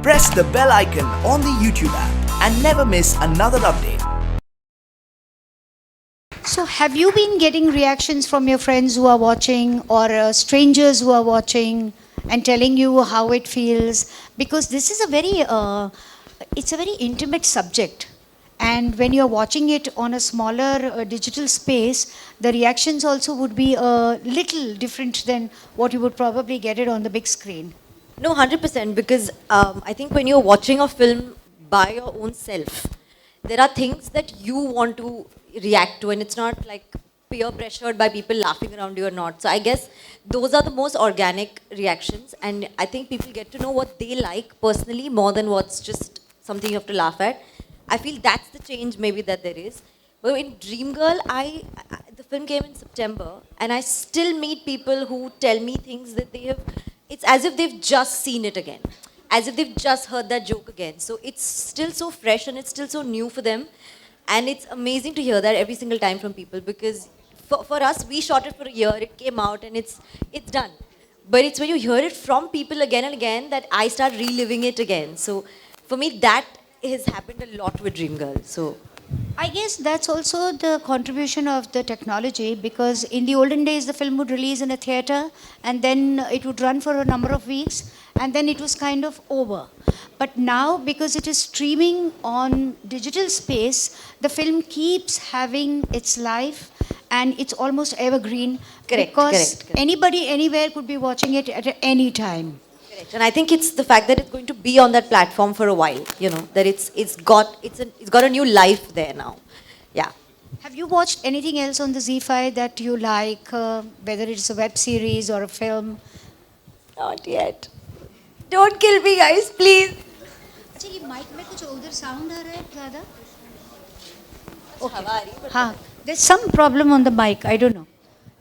Press the bell icon on the YouTube app and never miss another update. So have you been getting reactions from your friends who are watching or strangers who are watching and telling you how it feels? Because this is it's a very intimate subject. And when you're watching it on a smaller digital space, the reactions also would be a little different than what you would probably get it on the big screen. No, 100%, because I think when you're watching a film by your own self, there are things that you want to react to, and it's not like peer pressured by people laughing around you or not. So I guess those are the most organic reactions, and I think people get to know what they like personally more than what's just something you have to laugh at. I feel that's the change maybe that there is. But in Dreamgirl, the film came in September, and I still meet people who tell me things that it's as if they've just seen it again, as if they've just heard that joke again. So it's still so fresh and it's still so new for them. And it's amazing to hear that every single time from people, because for us, we shot it for a year, it came out, and it's done. But it's when you hear it from people again and again that I start reliving it again. So for me, that has happened a lot with Dreamgirl. So I guess that's also the contribution of the technology, because in the olden days the film would release in a theatre and then it would run for a number of weeks and then it was kind of over. But now, because it is streaming on digital space, the film keeps having its life and it's almost evergreen. Because anybody anywhere could be watching it at any time. And I think it's the fact that it's going to be on that platform for a while, that it's got a new life there now. Yeah. Have you watched anything else on the ZEE5 that you like, whether it's a web series or a film? Not yet. Don't kill me, guys, please. अच्छा ये mic में कुछ उधर sound आ रहा है ज़्यादा? हवा आ रही है, हाँ, there's some problem on the mic. I don't know.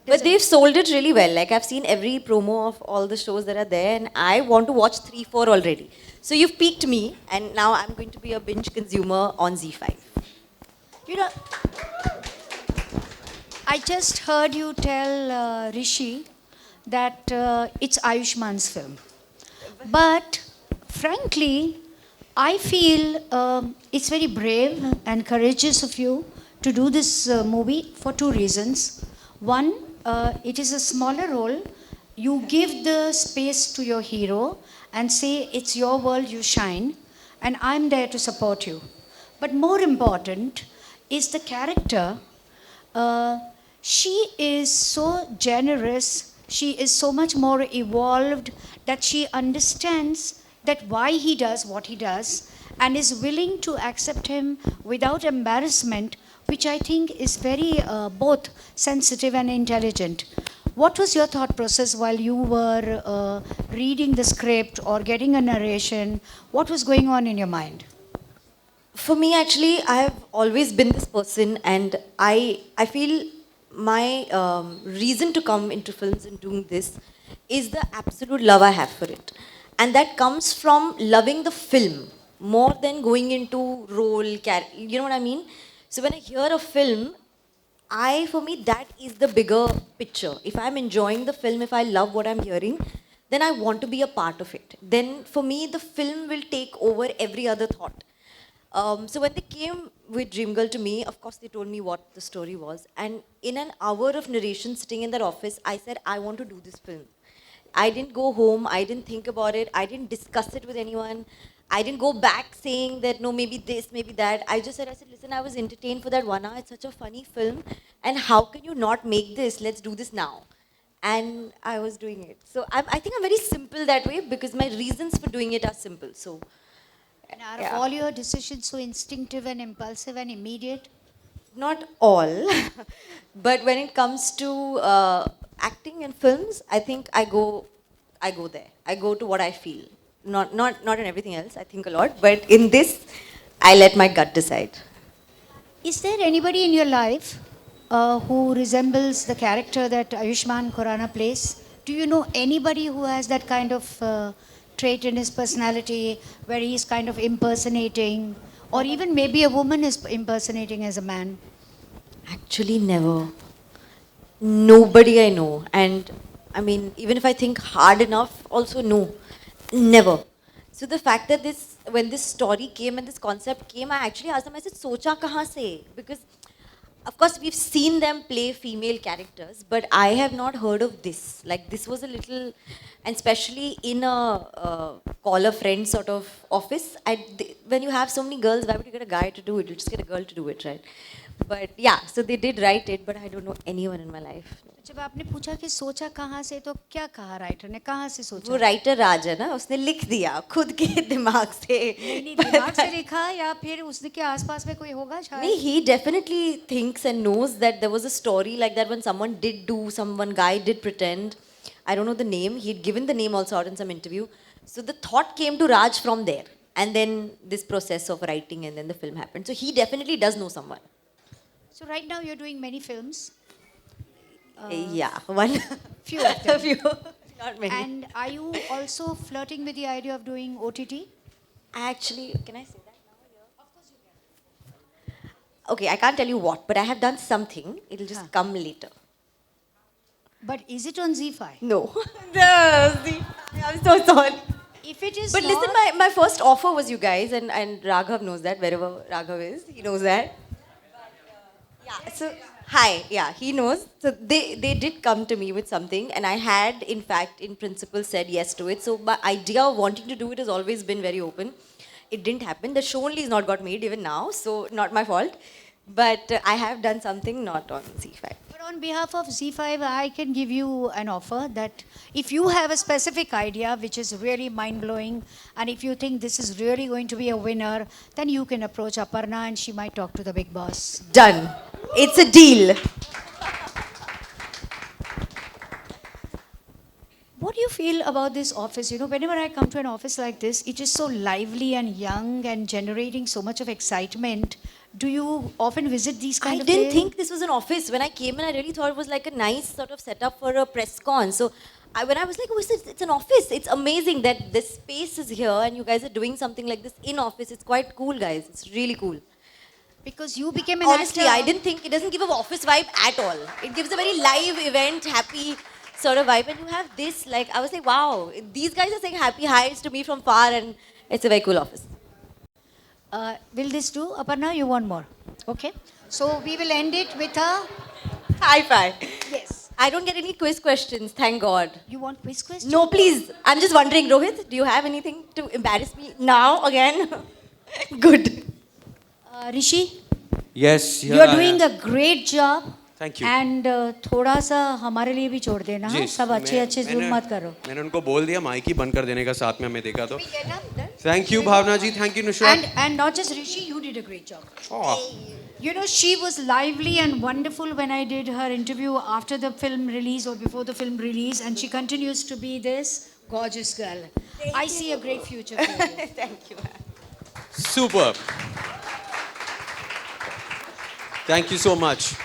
But they've sold it really well. Like, I've seen every promo of all the shows that are there, and I want to watch 3, 4 already. So you've piqued me, and now I'm going to be a binge consumer on ZEE5. You know, I just heard you tell Rishi that it's Ayushman's film. But frankly, I feel it's very brave and courageous of you to do this movie for 2 reasons. One, it is a smaller role. You give the space to your hero and say, it's your world, you shine, and I'm there to support you. But more important is the character. She is so generous, she is so much more evolved that she understands that why he does what he does and is willing to accept him without embarrassment, which I think is very both sensitive and intelligent. What was your thought process while you were reading the script or getting a narration? What was going on in your mind? For me, actually, I have always been this person, and I feel my reason to come into films and doing this is the absolute love I have for it. And that comes from loving the film more than going into role, you know what I mean? So when I hear a film, for me, that is the bigger picture. If I'm enjoying the film, if I love what I'm hearing, then I want to be a part of it. Then for me, the film will take over every other thought. So when they came with Dreamgirl to me, of course they told me what the story was. And in an hour of narration sitting in that office, I said, I want to do this film. I didn't go home, I didn't think about it, I didn't discuss it with anyone. I didn't go back saying that, no, maybe this, maybe that. I said, listen, I was entertained for that 1 hour. It's such a funny film. And how can you not make this? Let's do this now. And I was doing it. So I think I'm very simple that way, because my reasons for doing it are simple. So, and are all your decisions so instinctive and impulsive and immediate? Not all. But when it comes to acting in films, I think I go there. I go to what I feel. Not in everything else, I think a lot, but in this, I let my gut decide. Is there anybody in your life who resembles the character that Ayushmann Khurrana plays? Do you know anybody who has that kind of trait in his personality where he's kind of impersonating, or even maybe a woman is impersonating as a man? Actually, never. Nobody I know. And I mean, even if I think hard enough, also no. Never. So the fact that when this story came and this concept came, I actually asked them, I said, socha kahan se? Because, of course, we've seen them play female characters, but I have not heard of this. Like, this was a little, and especially in a call a friend sort of office, when you have so many girls, why would you get a guy to do it? You just get a girl to do it, right? But yeah, so they did write it, but I don't know anyone in my life. जब आपने पूछा कि सोचा कहाँ से तो क्या कहा राइटर ने कहाँ से सोचा वो राइटर राज है ना, उसने लिख दिया खुद के दिमाग से. नहीं दिमाग से लिखा या फिर उसके आसपास में कोई होगा शायद नहीं, he definitely thinks and knows that there was a story like that when someone guy did pretend. I don't know the name. He'd given the name also out in some interview. So the thought came to Raj from there, and then this process of writing, and then the film happened. So he definitely does know someone. So right now you're doing many films. Yeah, one. Few of them. Few, not many. And are you also flirting with the idea of doing OTT? Actually, can I say that now here? Of course you can. Okay, I can't tell you what, but I have done something. It'll just come later. But is it on Z5? No. I'm so sorry. If it is But not, listen, my first offer was you guys, and Raghav knows that, wherever Raghav is, he knows that. Yeah, so, hi, yeah, he knows. So they did come to me with something, and I had, in fact, in principle, said yes to it. So my idea of wanting to do it has always been very open. It didn't happen. The show only is not got made even now, so not my fault. But I have done something not on Z5. but on behalf of Z5, I can give you an offer that if you have a specific idea which is really mind-blowing, and if you think this is really going to be a winner, then you can approach Aparna and she might talk to the big boss. Done. It's a deal. What do you feel about this office? You know, whenever I come to an office like this, it is so lively and young and generating so much of excitement. Do you often visit these kind I of didn't places? think this was an office. When I came in, I really thought it was like a nice sort of setup for a press con. So when I was like, oh, it's an office. It's amazing that this space is here and you guys are doing something like this in office. It's quite cool, guys. It's really cool. Because you became an Honestly, actor. I didn't think, it doesn't give an office vibe at all. It gives a very live event, happy sort of vibe. And you have this, like, I was like, wow, these guys are saying happy highs to me from far, and it's a very cool office. Will this do? Aparna, you want more? Okay. So we will end it with a... High five. Yes. I don't get any quiz questions, thank God. You want quiz question? No, please. I'm just wondering, Rohit, do you have anything to embarrass me now again? Good. Rishi, Yes, you are doing a great job. Thank you. And थोड़ा सा हमारे लिए भी छोड़ देना हाँ? सब अच्छे जूम मत करो. मैंने उनको बोल दिया माइक ही बंद कर देने का साथ में हमें देखा तो. Thank you Bhavna ji, thank you Nushrat. And not just Rishi, you did a great job. Oh. You know, she was lively and wonderful when I did her interview after the film release or before the film release, and she continues to be this gorgeous girl. I see a great future for you. Thank you. Superb. Thank you so much.